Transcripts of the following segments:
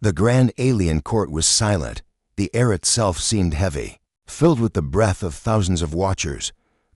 The grand alien court was silent. The air itself seemed heavy, filled with the breath of thousands of watchers.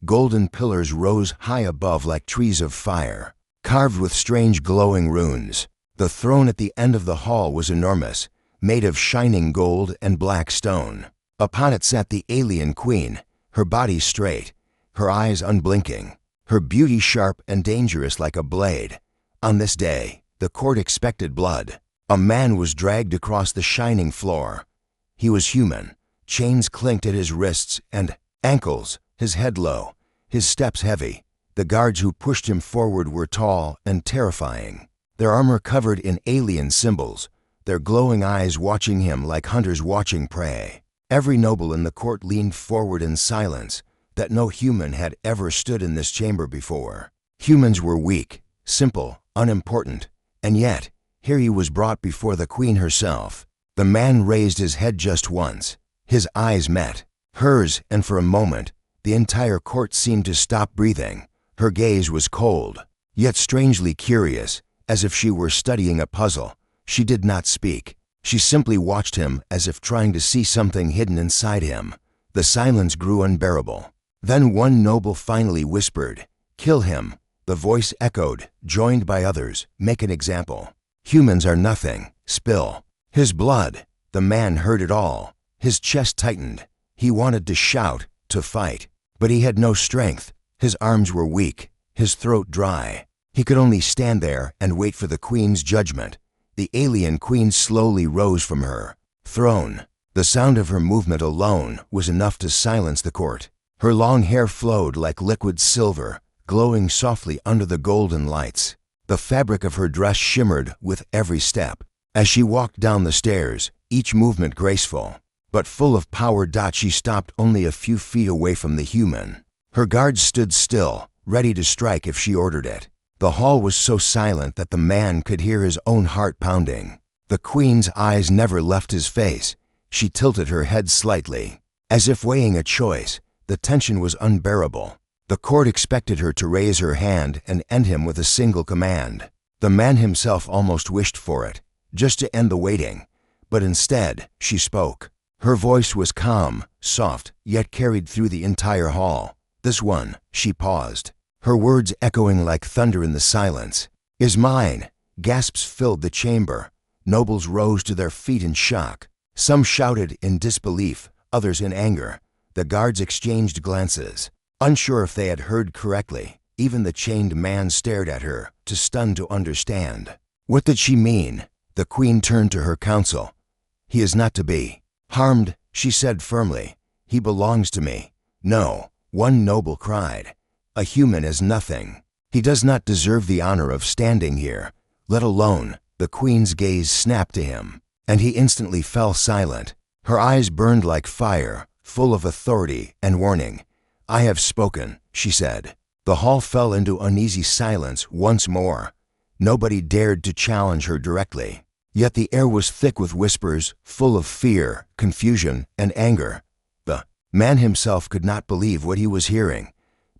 Golden pillars rose high above like trees of fire, carved with strange glowing runes. The throne at the end of the hall was enormous, made of shining gold and black stone. Upon it sat the alien queen, her body straight, her eyes unblinking, her beauty sharp and dangerous like a blade. On this day, the court expected blood. A man was dragged across the shining floor. He was human. Chains clinked at his wrists and ankles, his head low, his steps heavy. The guards who pushed him forward were tall and terrifying, their armor covered in alien symbols, their glowing eyes watching him like hunters watching prey. Every noble in the court leaned forward in silence, that no human had ever stood in this chamber before. Humans were weak, simple, unimportant, and yet, here he was brought before the queen herself. The man raised his head just once. His eyes met hers, and for a moment, the entire court seemed to stop breathing. Her gaze was cold, yet strangely curious, as if she were studying a puzzle. She did not speak. She simply watched him as if trying to see something hidden inside him. The silence grew unbearable. Then one noble finally whispered, "Kill him." The voice echoed, joined by others, "Make an example. Humans are nothing. Spill his blood." The man heard it all. His chest tightened. He wanted to shout, to fight, but he had no strength. His arms were weak, his throat dry. He could only stand there and wait for the queen's judgment. The alien queen slowly rose from her throne. The sound of her movement alone was enough to silence the court. Her long hair flowed like liquid silver, glowing softly under the golden lights. The fabric of her dress shimmered with every step. As she walked down the stairs, each movement graceful, but full of power. She stopped only a few feet away from the human. Her guards stood still, ready to strike if she ordered it. The hall was so silent that the man could hear his own heart pounding. The queen's eyes never left his face. She tilted her head slightly, as if weighing a choice. The tension was unbearable. The court expected her to raise her hand and end him with a single command. The man himself almost wished for it, just to end the waiting. But instead, she spoke. Her voice was calm, soft, yet carried through the entire hall. "This one," she paused, her words echoing like thunder in the silence, "is mine." Gasps filled the chamber. Nobles rose to their feet in shock. Some shouted in disbelief, others in anger. The guards exchanged glances, unsure if they had heard correctly. Even the chained man stared at her, too stunned to understand. What did she mean? The queen turned to her council. "He is not to be harmed," she said firmly. "He belongs to me." "No," one noble cried. "A human is nothing. He does not deserve the honor of standing here, let alone." The queen's gaze snapped to him, and he instantly fell silent. Her eyes burned like fire, full of authority and warning. "I have spoken," she said. The hall fell into uneasy silence once more. Nobody dared to challenge her directly. Yet the air was thick with whispers, full of fear, confusion, and anger. The man himself could not believe what he was hearing.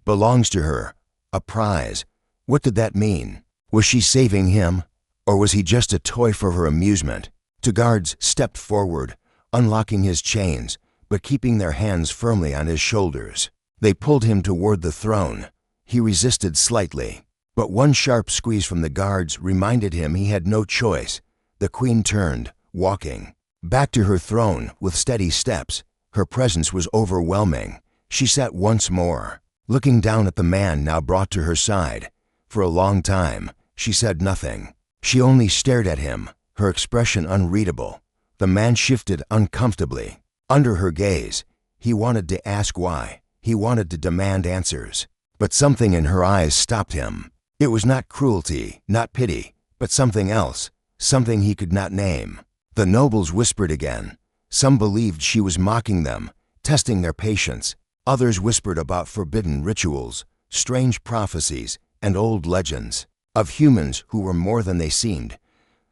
"Belongs to her. A prize." What did that mean? Was she saving him? Or was he just a toy for her amusement? Two guards stepped forward, unlocking his chains, but keeping their hands firmly on his shoulders. They pulled him toward the throne. He resisted slightly, but one sharp squeeze from the guards reminded him he had no choice. The queen turned, walking back to her throne with steady steps. Her presence was overwhelming. She sat once more, looking down at the man now brought to her side. For a long time, she said nothing. She only stared at him, her expression unreadable. The man shifted uncomfortably. Under her gaze, he wanted to ask why. He wanted to demand answers. But something in her eyes stopped him. It was not cruelty, not pity, but something else, something he could not name. The nobles whispered again. Some believed she was mocking them, testing their patience. Others whispered about forbidden rituals, strange prophecies, and old legends of humans who were more than they seemed.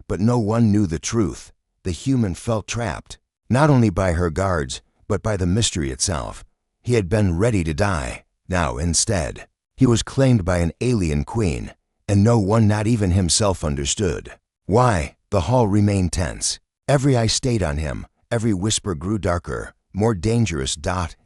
But no one knew the truth. The human felt trapped, not only by her guards, but by the mystery itself. He had been ready to die. Now, instead, he was claimed by an alien queen, and no one, not even himself, understood. Why? The hall remained tense. Every eye stayed on him, every whisper grew darker, more dangerous.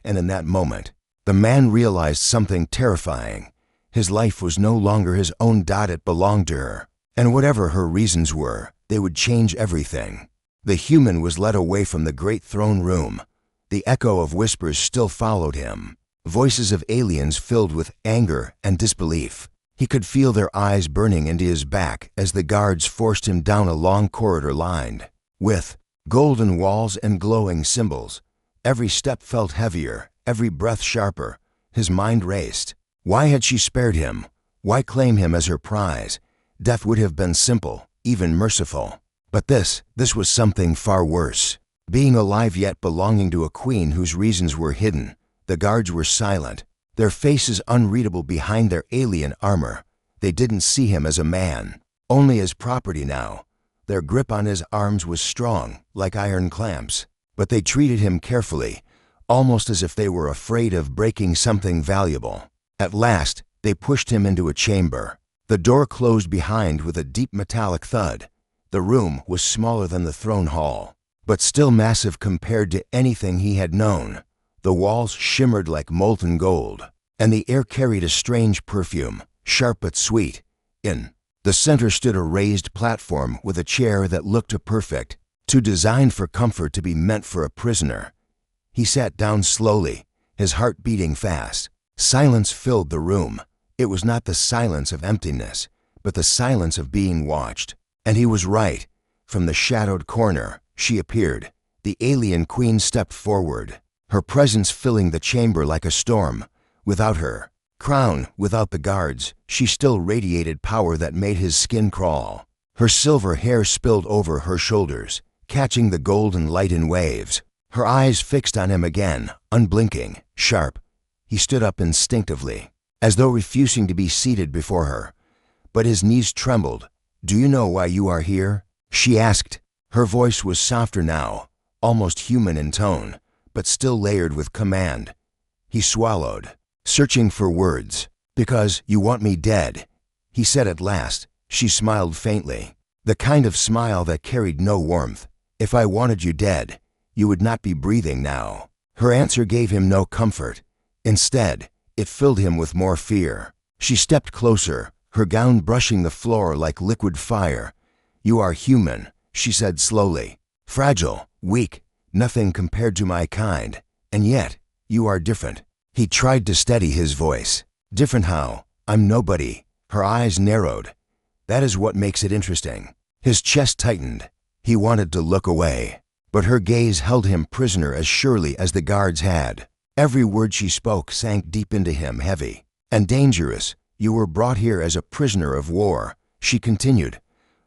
And in that moment, the man realized something terrifying. His life was no longer his own. It belonged to her. And whatever her reasons were, they would change everything. The human was led away from the great throne room. The echo of whispers still followed him, voices of aliens filled with anger and disbelief. He could feel their eyes burning into his back as the guards forced him down a long corridor lined with golden walls and glowing symbols. Every step felt heavier, every breath sharper. His mind raced. Why had she spared him? Why claim him as her prize? Death would have been simple, even merciful. But this was something far worse. Being alive yet belonging to a queen whose reasons were hidden. The guards were silent, their faces unreadable behind their alien armor. They didn't see him as a man, only as property now. Their grip on his arms was strong, like iron clamps, but they treated him carefully, almost as if they were afraid of breaking something valuable. At last, they pushed him into a chamber. The door closed behind with a deep metallic thud. The room was smaller than the throne hall, but still massive compared to anything he had known. The walls shimmered like molten gold, and the air carried a strange perfume, sharp but sweet. In the center stood a raised platform with a chair that looked perfect, too designed for comfort to be meant for a prisoner. He sat down slowly, his heart beating fast. Silence filled the room. It was not the silence of emptiness, but the silence of being watched. And he was right. From the shadowed corner, she appeared. The alien queen stepped forward, her presence filling the chamber like a storm. Without her crown, without the guards, she still radiated power that made his skin crawl. Her silver hair spilled over her shoulders, catching the golden light in waves. Her eyes fixed on him again, unblinking, sharp. He stood up instinctively, as though refusing to be seated before her. But his knees trembled. "Do you know why you are here?" she asked. Her voice was softer now, almost human in tone, but still layered with command. He swallowed, searching for words. "Because you want me dead," he said at last. She smiled faintly, the kind of smile that carried no warmth. "If I wanted you dead, you would not be breathing now." Her answer gave him no comfort. Instead, it filled him with more fear. She stepped closer, her gown brushing the floor like liquid fire. "You are human," she said slowly. "Fragile, weak, nothing compared to my kind. And yet, you are different." He tried to steady his voice. "Different how? I'm nobody." Her eyes narrowed. "That is what makes it interesting." His chest tightened. He wanted to look away, but her gaze held him prisoner as surely as the guards had. Every word she spoke sank deep into him, heavy and dangerous. "You were brought here as a prisoner of war," she continued.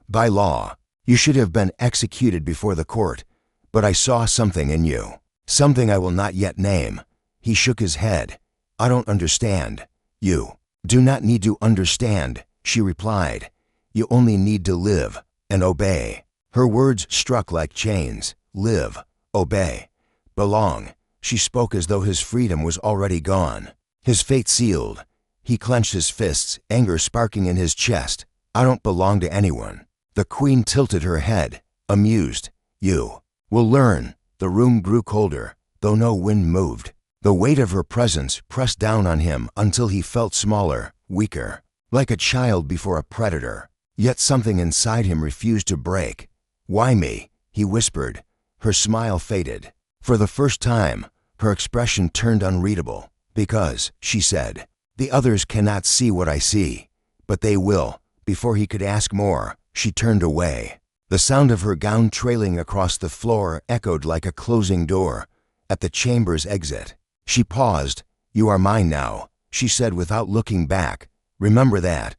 "By law, you should have been executed before the court. But I saw something in you, something I will not yet name." He shook his head. "I don't understand." "You do not need to understand," she replied. "You only need to live and obey." Her words struck like chains. Live, obey, belong. She spoke as though his freedom was already gone, his fate sealed. He clenched his fists, anger sparking in his chest. "I don't belong to anyone." The queen tilted her head, amused. "You will learn." The room grew colder, though no wind moved. The weight of her presence pressed down on him until he felt smaller, weaker, like a child before a predator. Yet something inside him refused to break. "Why me?" he whispered. Her smile faded. For the first time, her expression turned unreadable. "Because," she said, "the others cannot see what I see." "But they will." Before he could ask more, she turned away. The sound of her gown trailing across the floor echoed like a closing door. At the chamber's exit, she paused. "You are mine now," she said without looking back. "Remember that."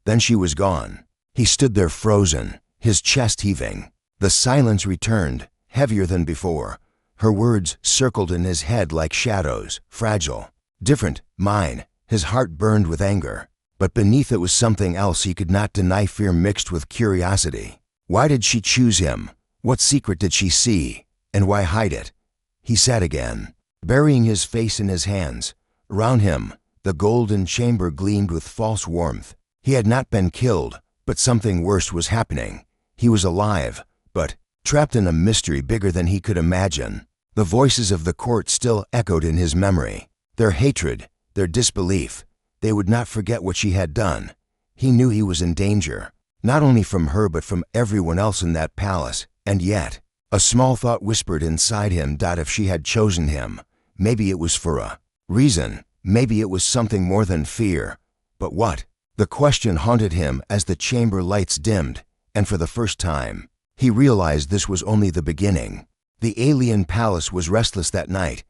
Then she was gone. He stood there frozen, his chest heaving. The silence returned, heavier than before. Her words circled in his head like shadows, fragile, different, mine. His heart burned with anger, but beneath it was something else he could not deny, fear mixed with curiosity. Why did she choose him? What secret did she see? And why hide it? He sat again, burying his face in his hands. Around him, the golden chamber gleamed with false warmth. He had not been killed, but something worse was happening. He was alive, but trapped in a mystery bigger than he could imagine. The voices of the court still echoed in his memory. Their hatred, their disbelief. They would not forget what she had done. He knew he was in danger, not only from her but from everyone else in that palace, and yet, a small thought whispered inside him that if she had chosen him, maybe it was for a reason, maybe it was something more than fear. But what? The question haunted him as the chamber lights dimmed, and for the first time, he realized this was only the beginning. The alien palace was restless that night.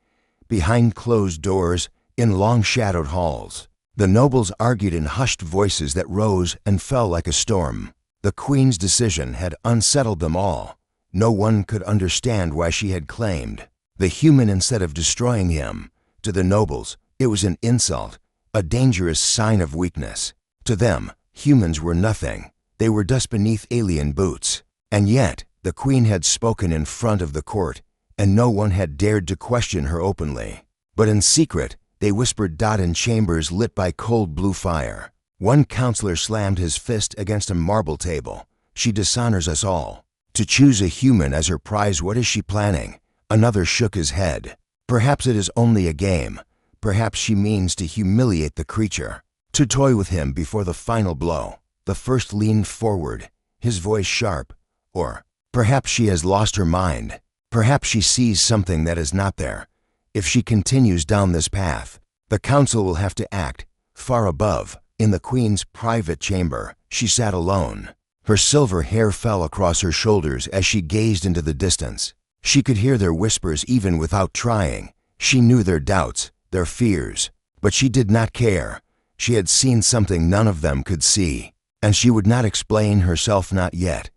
Behind closed doors, in long-shadowed halls, the nobles argued in hushed voices that rose and fell like a storm. The queen's decision had unsettled them all. No one could understand why she had claimed the human instead of destroying him. To the nobles, it was an insult, a dangerous sign of weakness. To them, humans were nothing. They were dust beneath alien boots. And yet, the queen had spoken in front of the court, and no one had dared to question her openly. But in secret, they whispered in chambers lit by cold blue fire. One counselor slammed his fist against a marble table. She dishonors us all. To choose a human as her prize, what is she planning? Another shook his head. Perhaps it is only a game. Perhaps she means to humiliate the creature, to toy with him before the final blow. The first leaned forward, his voice sharp. Or perhaps she has lost her mind. Perhaps she sees something that is not there. If she continues down this path, the council will have to act. Far above, in the queen's private chamber, she sat alone. Her silver hair fell across her shoulders as she gazed into the distance. She could hear their whispers even without trying. She knew their doubts, their fears. But she did not care. She had seen something none of them could see. And she would not explain herself, not yet.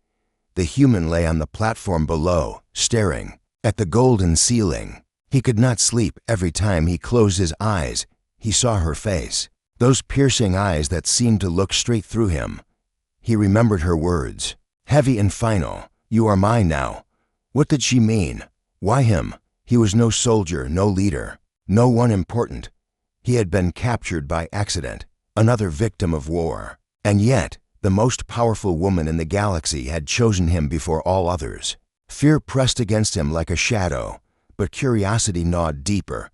The human lay on the platform below, staring at the golden ceiling. He could not sleep. Every time he closed his eyes, he saw her face. Those piercing eyes that seemed to look straight through him. He remembered her words, heavy and final. You are mine now. What did she mean? Why him? He was no soldier, no leader, no one important. He had been captured by accident, another victim of war. And yet, the most powerful woman in the galaxy had chosen him before all others. Fear pressed against him like a shadow, but curiosity gnawed deeper.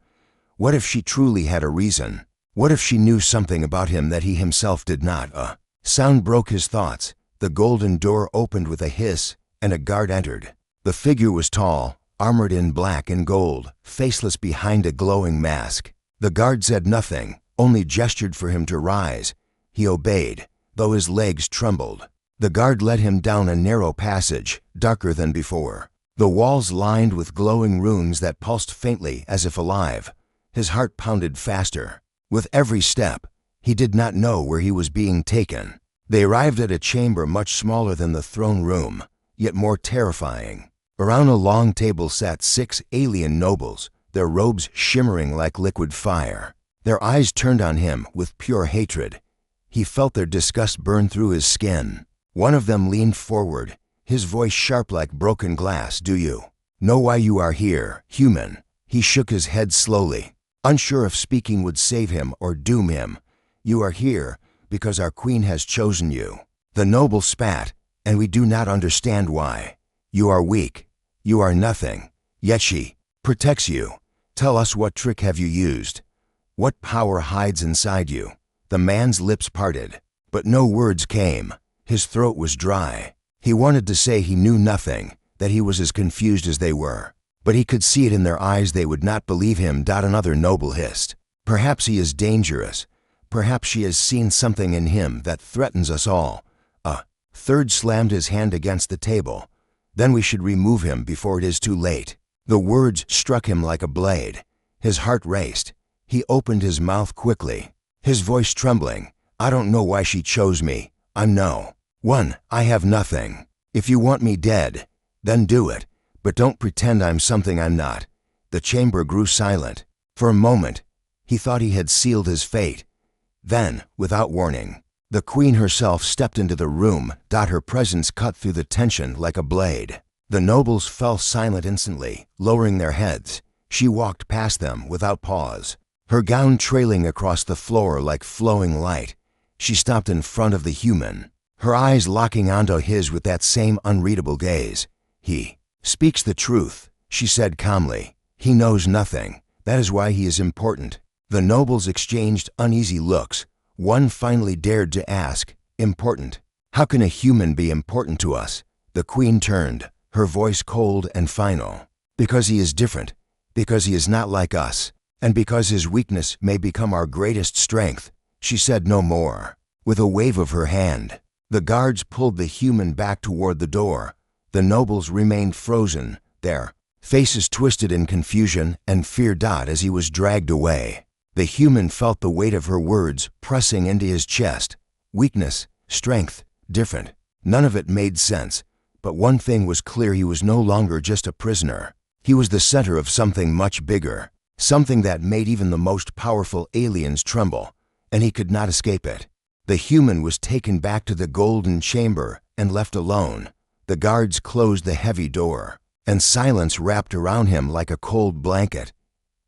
What if she truly had a reason? What if she knew something about him that he himself did not? A sound broke his thoughts. The golden door opened with a hiss, and a guard entered. The figure was tall, armored in black and gold, faceless behind a glowing mask. The guard said nothing, only gestured for him to rise. He obeyed, though his legs trembled. The guard led him down a narrow passage, darker than before. The walls lined with glowing runes that pulsed faintly as if alive. His heart pounded faster. With every step, he did not know where he was being taken. They arrived at a chamber much smaller than the throne room, yet more terrifying. Around a long table sat 6 alien nobles, their robes shimmering like liquid fire. Their eyes turned on him with pure hatred. He felt their disgust burn through his skin. One of them leaned forward, his voice sharp like broken glass. Do you know why you are here, human? He shook his head slowly, unsure if speaking would save him or doom him. You are here because our queen has chosen you. The noble spat, and we do not understand why. You are weak. You are nothing. Yet she protects you. Tell us, what trick have you used? What power hides inside you? The man's lips parted, but no words came. His throat was dry. He wanted to say he knew nothing, that he was as confused as they were. But he could see it in their eyes. They would not believe him. Another noble hissed. Perhaps he is dangerous. Perhaps she has seen something in him that threatens us all. A third slammed his hand against the table. Then we should remove him before it is too late. The words struck him like a blade. His heart raced. He opened his mouth quickly, his voice trembling. I don't know why she chose me. I'm no one. I have nothing. If you want me dead, then do it. But don't pretend I'm something I'm not. The chamber grew silent. For a moment, he thought he had sealed his fate. Then, without warning, the queen herself stepped into the room. Her presence cut through the tension like a blade. The nobles fell silent instantly, lowering their heads. She walked past them without pause, her gown trailing across the floor like flowing light. She stopped in front of the human, her eyes locking onto his with that same unreadable gaze. He Speaks the truth, she said calmly. He knows nothing. That is why he is important. The nobles exchanged uneasy looks. One finally dared to ask, important? How can a human be important to us? The queen turned, her voice cold and final. Because he is different, because he is not like us, and because his weakness may become our greatest strength. She said no more. With a wave of her hand, the guards pulled the human back toward the door. The nobles remained frozen, their faces twisted in confusion and fear. As he was dragged away, the human felt the weight of her words pressing into his chest. Weakness, strength, different. None of it made sense, but one thing was clear: he was no longer just a prisoner. He was the center of something much bigger, something that made even the most powerful aliens tremble, and he could not escape it. The human was taken back to the golden chamber and left alone. The guards closed the heavy door, and silence wrapped around him like a cold blanket.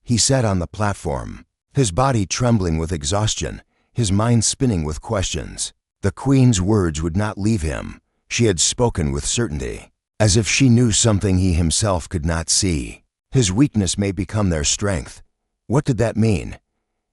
He sat on the platform, his body trembling with exhaustion, his mind spinning with questions. The queen's words would not leave him. She had spoken with certainty, as if she knew something he himself could not see. His weakness may become their strength. What did that mean?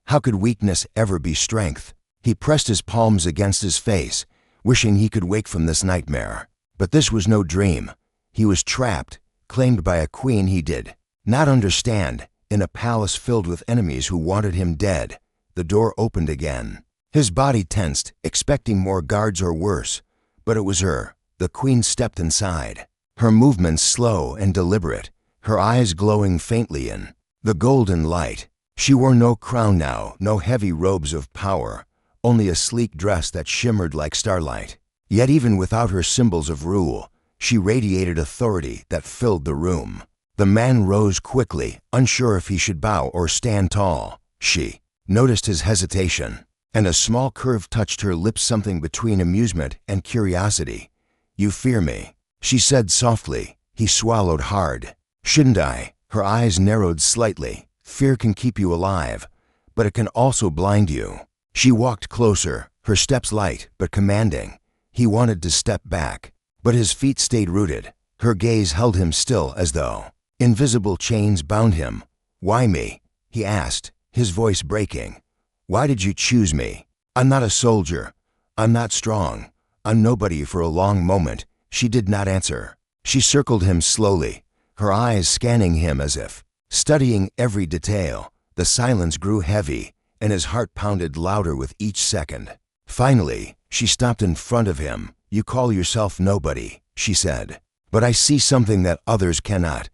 How could weakness ever be strength? He pressed his palms against his face, wishing he could wake from this nightmare. But this was no dream. He was trapped, claimed by a queen he did not understand, in a palace filled with enemies who wanted him dead. The door opened again. His body tensed, expecting more guards or worse. But it was her. The queen stepped inside, her movements slow and deliberate, her eyes glowing faintly in the golden light. She wore no crown now, no heavy robes of power, only a sleek dress that shimmered like starlight. Yet even without her symbols of rule, she radiated authority that filled the room. The man rose quickly, unsure if he should bow or stand tall. She noticed his hesitation, and a small curve touched her lips, something between amusement and curiosity. "You fear me," she said softly. He swallowed hard. "Shouldn't I?" Her eyes narrowed slightly. "Fear can keep you alive, but it can also blind you." She walked closer, her steps light but commanding. He wanted to step back, but his feet stayed rooted. Her gaze held him still, as though invisible chains bound him. "Why me?" he asked, his voice breaking. "Why did you choose me? I'm not a soldier. I'm not strong. I'm nobody." For a long moment, she did not answer. She circled him slowly, her eyes scanning him as if studying every detail. The silence grew heavy, and his heart pounded louder with each second. Finally, she stopped in front of him. "You call yourself nobody," she said, "but I see something that others cannot.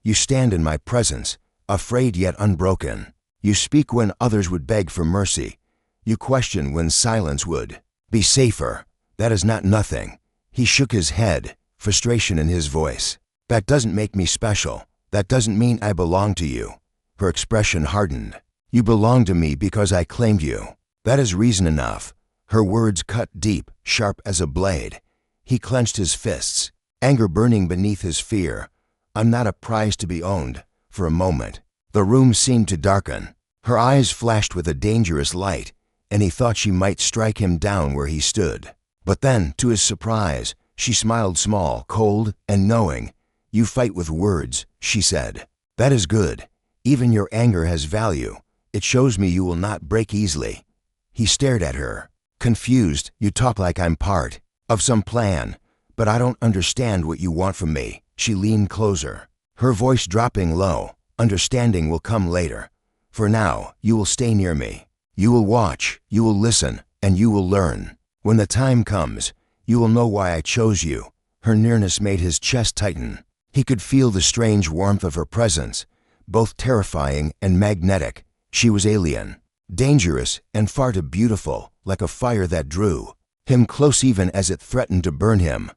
You stand in my presence, afraid yet unbroken. You speak when others would beg for mercy. You question when silence would be safer. That is not nothing." He shook his head, frustration in his voice. "That doesn't make me special. That doesn't mean I belong to you." Her expression hardened. "You belong to me because I claimed you. That is reason enough." Her words cut deep, sharp as a blade. He clenched his fists, anger burning beneath his fear. "I'm not a prize to be owned." For a moment, the room seemed to darken. Her eyes flashed with a dangerous light, and he thought she might strike him down where he stood. But then, to his surprise, she smiled, small, cold, and knowing. "You fight with words," she said. "That is good. Even your anger has value. It shows me you will not break easily." He stared at her, confused. "You talk like I'm part of some plan, but I don't understand what you want from me." She leaned closer, her voice dropping low. "Understanding will come later. For now, you will stay near me. You will watch, you will listen, and you will learn. When the time comes, you will know why I chose you." Her nearness made his chest tighten. He could feel the strange warmth of her presence, both terrifying and magnetic. She was alien, dangerous, and far too beautiful, like a fire that drew him close even as it threatened to burn him.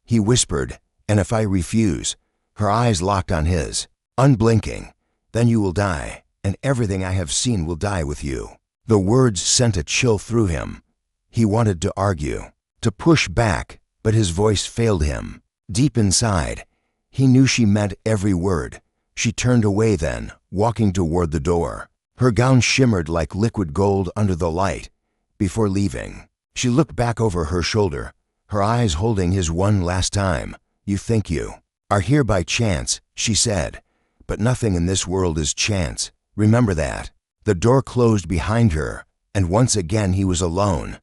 He whispered, "And if I refuse?" Her eyes locked on his, unblinking. "Then you will die, and everything I have seen will die with you." The words sent a chill through him. He wanted to argue, to push back, but his voice failed him. Deep inside, he knew she meant every word. She turned away then, walking toward the door. Her gown shimmered like liquid gold under the light. Before leaving, she looked back over her shoulder, her eyes holding his one last time. "You think you are here by chance, she said. But nothing in this world is chance. Remember that. The door closed behind her, and once again he was alone.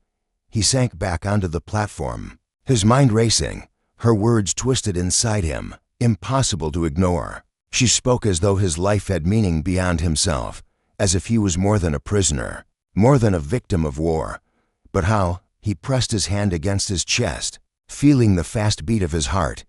He sank back onto the platform, his mind racing, her words twisted inside him, impossible to ignore. She spoke as though his life had meaning beyond himself, as if he was more than a prisoner, more than a victim of war. But how? He pressed his hand against his chest, feeling the fast beat of his heart.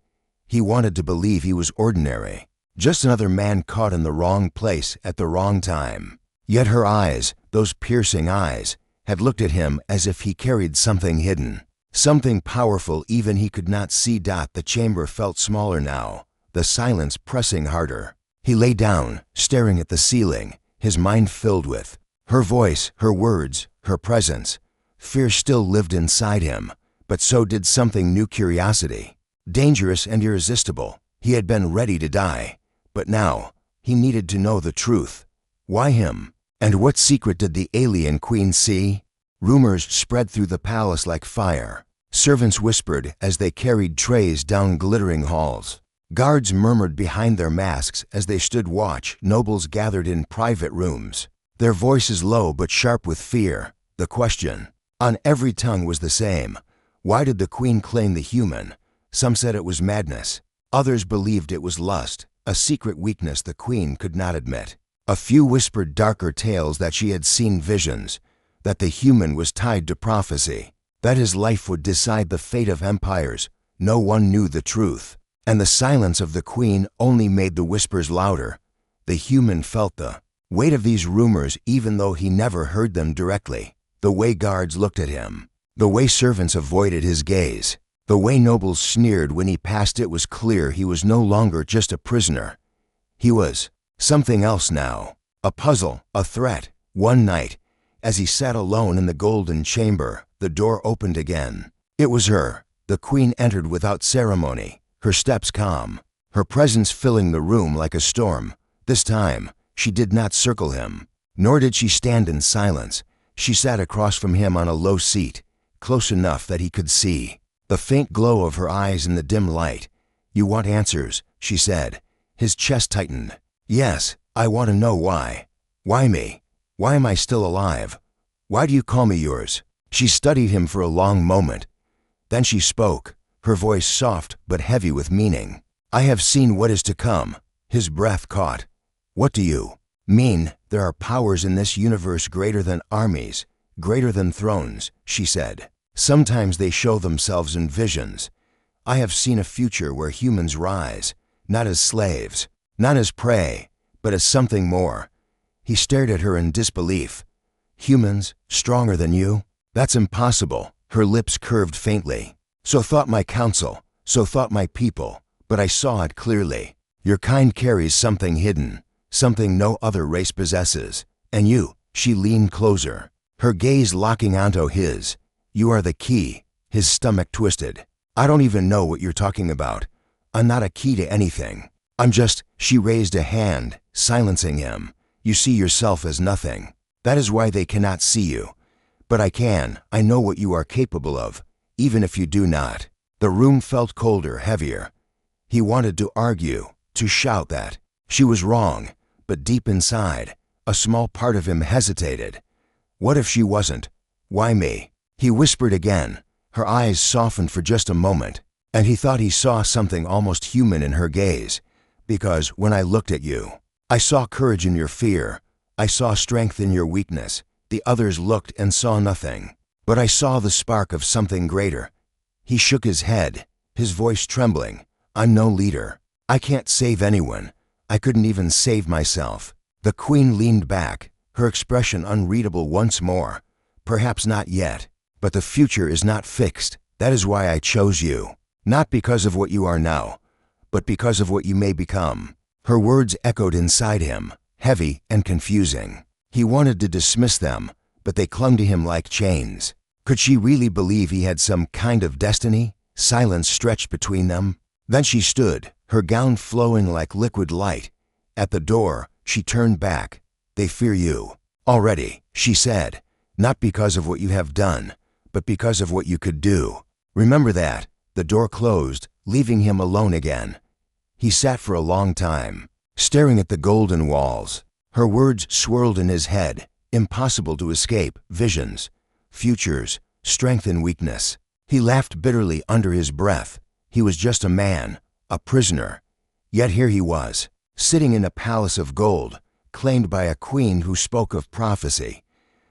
He wanted to believe he was ordinary, just another man caught in the wrong place at the wrong time. Yet her eyes, those piercing eyes, had looked at him as if he carried something hidden, something powerful even he could not see. The chamber felt smaller now, the silence pressing harder. He lay down, staring at the ceiling, his mind filled with her voice, her words, her presence. Fear still lived inside him, but so did something new, curiosity, dangerous and irresistible. He had been ready to die, but now he needed to know the truth. Why him? And what secret did the alien queen see? Rumors spread through the palace like fire. Servants whispered as they carried trays down glittering halls. Guards murmured behind their masks as they stood watch. Nobles gathered in private rooms, their voices low but sharp with fear. The question on every tongue was the same. Why did the queen claim the human? Some said it was madness. Others believed it was lust, a secret weakness the queen could not admit. A few whispered darker tales, that she had seen visions, that the human was tied to prophecy, that his life would decide the fate of empires. No one knew the truth, and the silence of the queen only made the whispers louder. The human felt the weight of these rumors even though he never heard them directly. The way guards looked at him, the way servants avoided his gaze, the way nobles sneered when he passed, it was clear he was no longer just a prisoner. He was something else now, a puzzle, a threat. One night, as he sat alone in the golden chamber, the door opened again. It was her. The queen entered without ceremony, her steps calm, her presence filling the room like a storm. This time, she did not circle him, nor did she stand in silence. She sat across from him on a low seat, close enough that he could see the faint glow of her eyes in the dim light. "You want answers," she said. His chest tightened. "Yes, I want to know why. Why me? Why am I still alive? Why do you call me yours?" She studied him for a long moment. Then she spoke, her voice soft but heavy with meaning. "I have seen what is to come." His breath caught. "What do you mean?" "There are powers in this universe greater than armies, greater than thrones," she said. "Sometimes they show themselves in visions. I have seen a future where humans rise, not as slaves, not as prey, but as something more." He stared at her in disbelief. "Humans, stronger than you? That's impossible." Her lips curved faintly. "So thought my council, so thought my people, but I saw it clearly. Your kind carries something hidden, something no other race possesses. And you," she leaned closer, her gaze locking onto his. "You are the key." His stomach twisted. "I don't even know what you're talking about. I'm not a key to anything. I'm just—" She raised a hand, silencing him. "You see yourself as nothing. That is why they cannot see you. But I can. I know what you are capable of, even if you do not." The room felt colder, heavier. He wanted to argue, to shout that she was wrong, but deep inside, a small part of him hesitated. What if she wasn't? Why me? He whispered again. Her eyes softened for just a moment, and he thought he saw something almost human in her gaze. "Because when I looked at you, I saw courage in your fear. I saw strength in your weakness. The others looked and saw nothing. But I saw the spark of something greater." He shook his head, his voice trembling. "I'm no leader. I can't save anyone. I couldn't even save myself." The queen leaned back, her expression unreadable once more. "Perhaps not yet. But the future is not fixed. That is why I chose you. Not because of what you are now, but because of what you may become." Her words echoed inside him, heavy and confusing. He wanted to dismiss them, but they clung to him like chains. Could she really believe he had some kind of destiny? Silence stretched between them. Then she stood, her gown flowing like liquid light. At the door, she turned back. "They fear you already," she said. "Not because of what you have done, but because of what you could do. Remember that." The door closed, leaving him alone again. He sat for a long time, staring at the golden walls. Her words swirled in his head, impossible to escape, visions, futures, strength and weakness. He laughed bitterly under his breath. He was just a man, a prisoner. Yet here he was, sitting in a palace of gold, claimed by a queen who spoke of prophecy.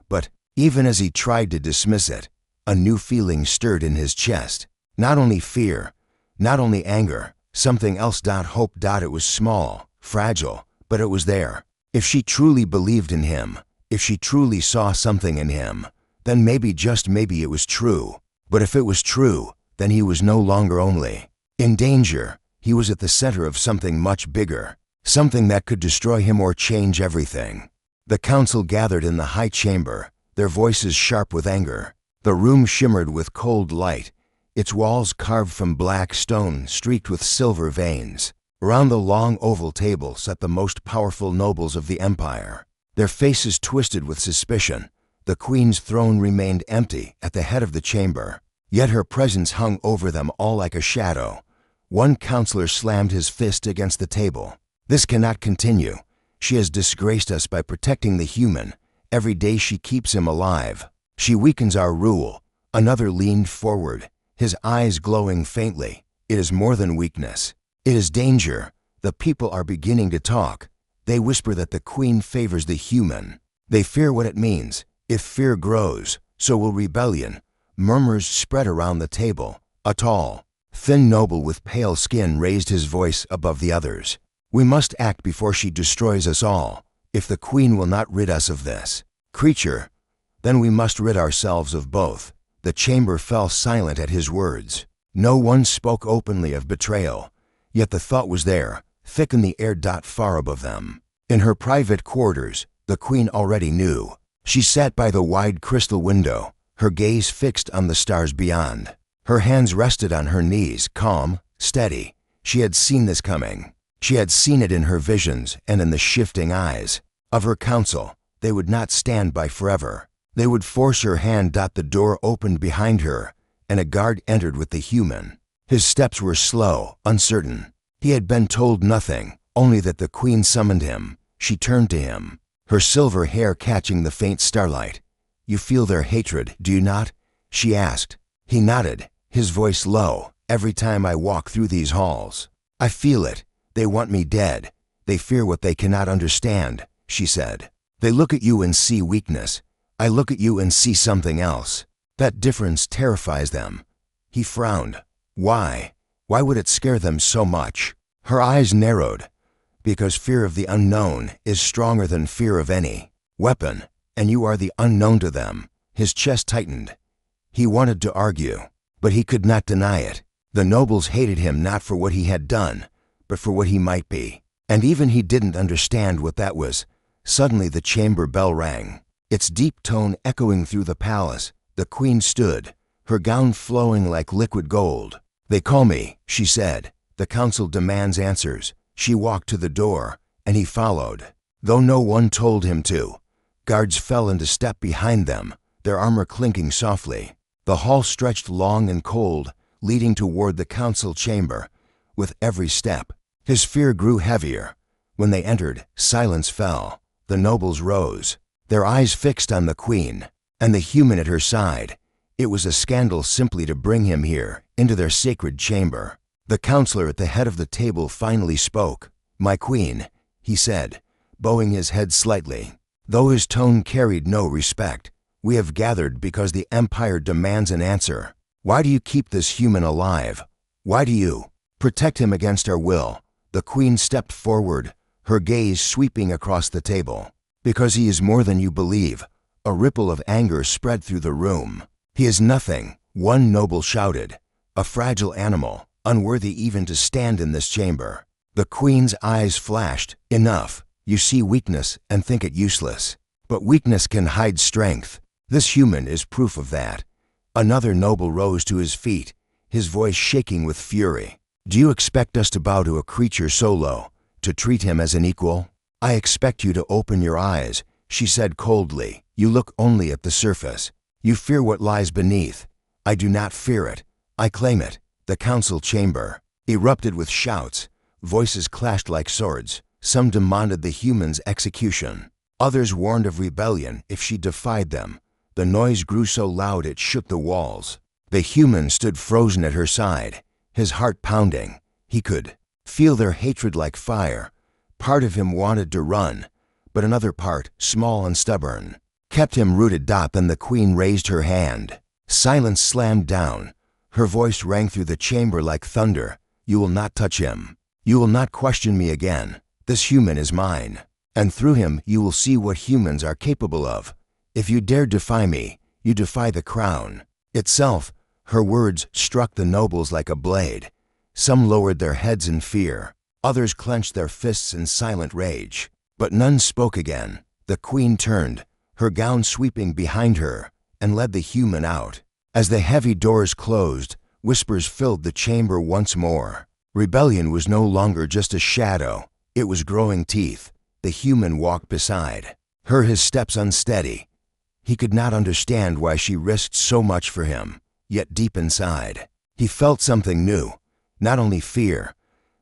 But even as he tried to dismiss it, a new feeling stirred in his chest. Not only fear, not only anger, something else. Hope. It was small, fragile, but it was there. If she truly believed in him, if she truly saw something in him, then maybe, just maybe, it was true. But if it was true, then he was no longer only in danger. He was at the center of something much bigger, something that could destroy him or change everything. The council gathered in the high chamber, their voices sharp with anger. The room shimmered with cold light, its walls carved from black stone streaked with silver veins. Around the long oval table sat the most powerful nobles of the empire, their faces twisted with suspicion. The queen's throne remained empty at the head of the chamber, yet her presence hung over them all like a shadow. One counselor slammed his fist against the table. "This cannot continue. She has disgraced us by protecting the human. Every day she keeps him alive. She weakens our rule." Another leaned forward, his eyes glowing faintly. "It is more than weakness. It is danger." The people are beginning to talk. They whisper that the queen favors the human. They fear what it means. If fear grows, so will rebellion. Murmurs spread around the table. A tall, thin noble with pale skin raised his voice above the others. "We must act before she destroys us all. If the queen will not rid us of this creature, then we must rid ourselves of both." The chamber fell silent at his words. No one spoke openly of betrayal, yet the thought was there, thick in the air. Far above them, in her private quarters, the queen already knew. She sat by the wide crystal window, her gaze fixed on the stars beyond. Her hands rested on her knees, calm, steady. She had seen this coming. She had seen it in her visions and in the shifting eyes of her council. They would not stand by forever. They would force her hand. The door opened behind her, and a guard entered with the human. His steps were slow, uncertain. He had been told nothing, only that the queen summoned him. She turned to him, her silver hair catching the faint starlight. "You feel their hatred, do you not?" she asked. He nodded, his voice low. "Every time I walk through these halls, I feel it. They want me dead. They fear what they cannot understand," she said. "They look at you and see weakness. I look at you and see something else. That difference terrifies them." He frowned. Why? Why would it scare them so much? Her eyes narrowed. "Because fear of the unknown is stronger than fear of any weapon, and you are the unknown to them." His chest tightened. He wanted to argue, but he could not deny it. The nobles hated him not for what he had done, but for what he might be. And even he didn't understand what that was. Suddenly the chamber bell rang, its deep tone echoing through the palace. The queen stood, her gown flowing like liquid gold. "They call me," she said. "The council demands answers." She walked to the door, and he followed, though no one told him to. Guards fell into step behind them, their armor clinking softly. The hall stretched long and cold, leading toward the council chamber. With every step, his fear grew heavier. When they entered, silence fell. The nobles rose, their eyes fixed on the queen and the human at her side. It was a scandal simply to bring him here, into their sacred chamber. The counselor at the head of the table finally spoke. "My queen," he said, bowing his head slightly, though his tone carried no respect. "We have gathered because the empire demands an answer. Why do you keep this human alive? Why do you protect him against our will?" The queen stepped forward, her gaze sweeping across the table. "Because he is more than you believe." A ripple of anger spread through the room. "He is nothing," one noble shouted. "A fragile animal, unworthy even to stand in this chamber." The queen's eyes flashed. "Enough. You see weakness and think it useless. But weakness can hide strength. This human is proof of that." Another noble rose to his feet, his voice shaking with fury. "Do you expect us to bow to a creature so low, to treat him as an equal?" "I expect you to open your eyes," she said coldly. "You look only at the surface. You fear what lies beneath. I do not fear it. I claim it." The council chamber erupted with shouts. Voices clashed like swords. Some demanded the human's execution. Others warned of rebellion if she defied them. The noise grew so loud it shook the walls. The human stood frozen at her side, his heart pounding. He could feel their hatred like fire. Part of him wanted to run, but another part, small and stubborn, kept him rooted. Then the queen raised her hand. Silence slammed down. Her voice rang through the chamber like thunder. You will not touch him. You will not question me again. This human is mine, and through him you will see what humans are capable of. If you dare defy me, you defy the crown itself. Her words struck the nobles like a blade. Some lowered their heads in fear. Others clenched their fists in silent rage. But none spoke again. The queen turned, her gown sweeping behind her, and led the human out. As the heavy doors closed, whispers filled the chamber once more. Rebellion was no longer just a shadow. It was growing teeth. The human walked beside her, his steps unsteady. He could not understand why she risked so much for him, yet deep inside, he felt something new. Not only fear,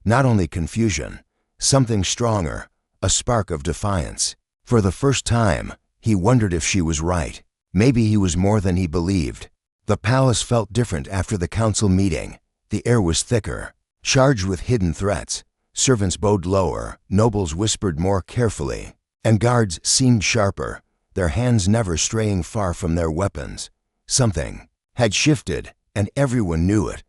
not only confusion, something stronger, a spark of defiance. For the first time, he wondered if she was right. Maybe he was more than he believed. The palace felt different after the council meeting. The air was thicker, charged with hidden threats. Servants bowed lower, nobles whispered more carefully, and guards seemed sharper, their hands never straying far from their weapons. Something had shifted, and everyone knew it.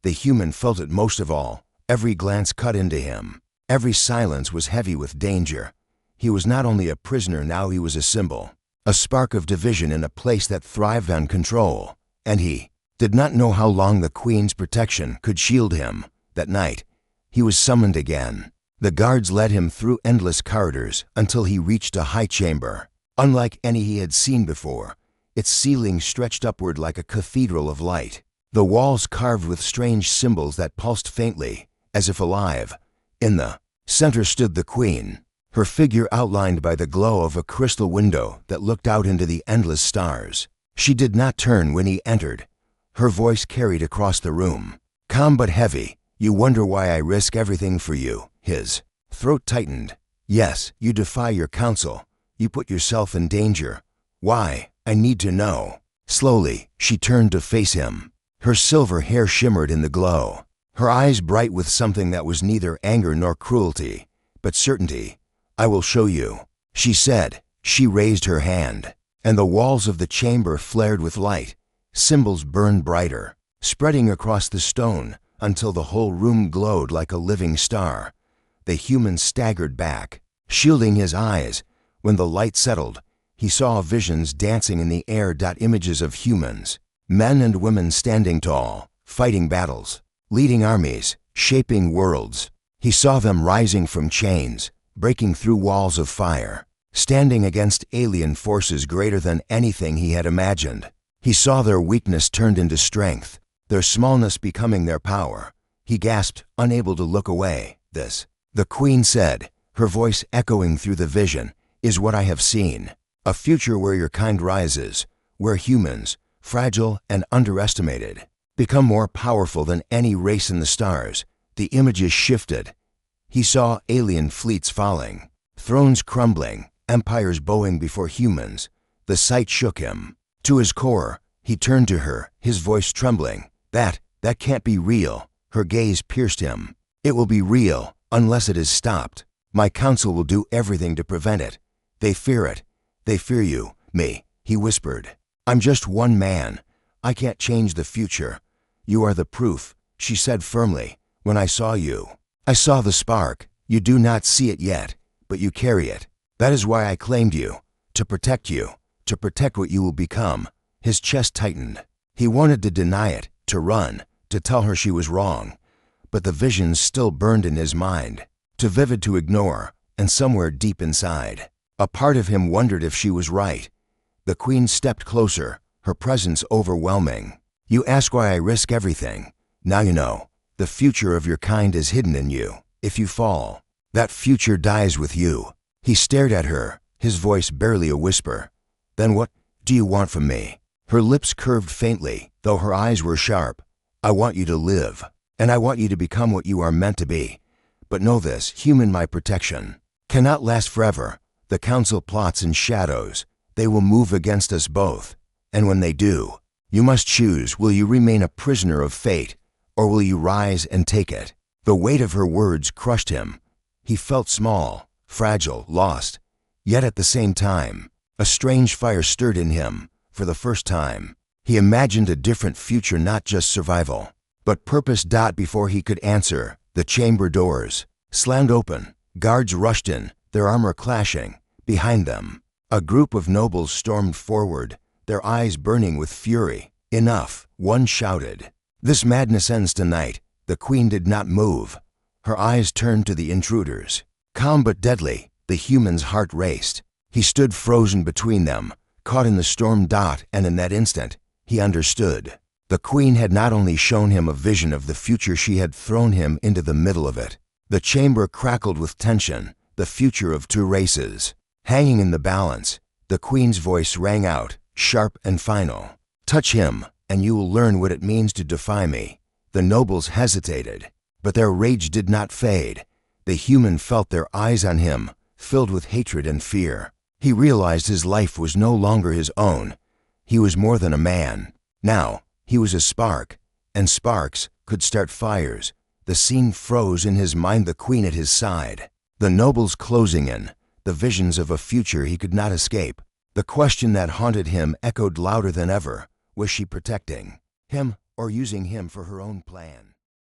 The human felt it most of all. Every glance cut into him. Every silence was heavy with danger. He was not only a prisoner now, he was a symbol, a spark of division in a place that thrived on control. And he did not know how long the queen's protection could shield him. That night, he was summoned again. The guards led him through endless corridors until he reached a high chamber. Unlike any he had seen before, its ceiling stretched upward like a cathedral of light. The walls carved with strange symbols that pulsed faintly, as if alive. In the center stood the queen, her figure outlined by the glow of a crystal window that looked out into the endless stars. She did not turn when he entered. Her voice carried across the room, calm but heavy. You wonder why I risk everything for you. His throat tightened. Yes, you defy your counsel. You put yourself in danger. Why? I need to know. Slowly, she turned to face him. Her silver hair shimmered in the glow, her eyes bright with something that was neither anger nor cruelty, but certainty. I will show you, she said. She raised her hand, and the walls of the chamber flared with light. Symbols burned brighter, spreading across the stone until the whole room glowed like a living star. The human staggered back, shielding his eyes. When the light settled, he saw visions dancing in the air. Images of humans, men and women standing tall, fighting battles, leading armies, shaping worlds. He saw them rising from chains, breaking through walls of fire, standing against alien forces greater than anything he had imagined. He saw their weakness turned into strength, their smallness becoming their power. He gasped, unable to look away. This, the queen said, her voice echoing through the vision, is what I have seen. A future where your kind rises, where humans, fragile and underestimated, become more powerful than any race in the stars. The images shifted. He saw alien fleets falling, thrones crumbling, empires bowing before humans. The sight shook him to his core. He turned to her, his voice trembling. That can't be real. Her gaze pierced him. It will be real, unless it is stopped. My council will do everything to prevent it. They fear it. They fear you, me, he whispered. I'm just one man. I can't change the future. You are the proof, she said firmly. When I saw you, I saw the spark. You do not see it yet, but you carry it. That is why I claimed you, to protect what you will become. His chest tightened. He wanted to deny it, to run, to tell her she was wrong. But the visions still burned in his mind, too vivid to ignore, and somewhere deep inside, a part of him wondered if she was right. The queen stepped closer, her presence overwhelming. You ask why I risk everything. Now you know. The future of your kind is hidden in you. If you fall, that future dies with you. He stared at her, his voice barely a whisper. Then what do you want from me? Her lips curved faintly, though her eyes were sharp. I want you to live, and I want you to become what you are meant to be. But know this, human, my protection cannot last forever. The council plots in shadows. They will move against us both. And when they do, you must choose. Will you remain a prisoner of fate, or will you rise and take it? The weight of her words crushed him. He felt small, fragile, lost. Yet at the same time, a strange fire stirred in him. For the first time, he imagined a different future, not just survival, but purpose. Before he could answer, the chamber doors slammed open. Guards rushed in, their armor clashing. Behind them, a group of nobles stormed forward, their eyes burning with fury. Enough, one shouted. This madness ends tonight. The queen did not move. Her eyes turned to the intruders. Calm but deadly, the human's heart raced. He stood frozen between them, caught in the storm. And in that instant, he understood. The queen had not only shown him a vision of the future, she had thrown him into the middle of it. The chamber crackled with tension, the future of two races hanging in the balance. The queen's voice rang out, sharp and final. Touch him, and you will learn what it means to defy me. The nobles hesitated, but their rage did not fade. The human felt their eyes on him, filled with hatred and fear. He realized his life was no longer his own. He was more than a man. Now, he was a spark, and sparks could start fires. The scene froze in his mind, the queen at his side, the nobles closing in, the visions of a future he could not escape. The question that haunted him echoed louder than ever. Was she protecting him or using him for her own plan?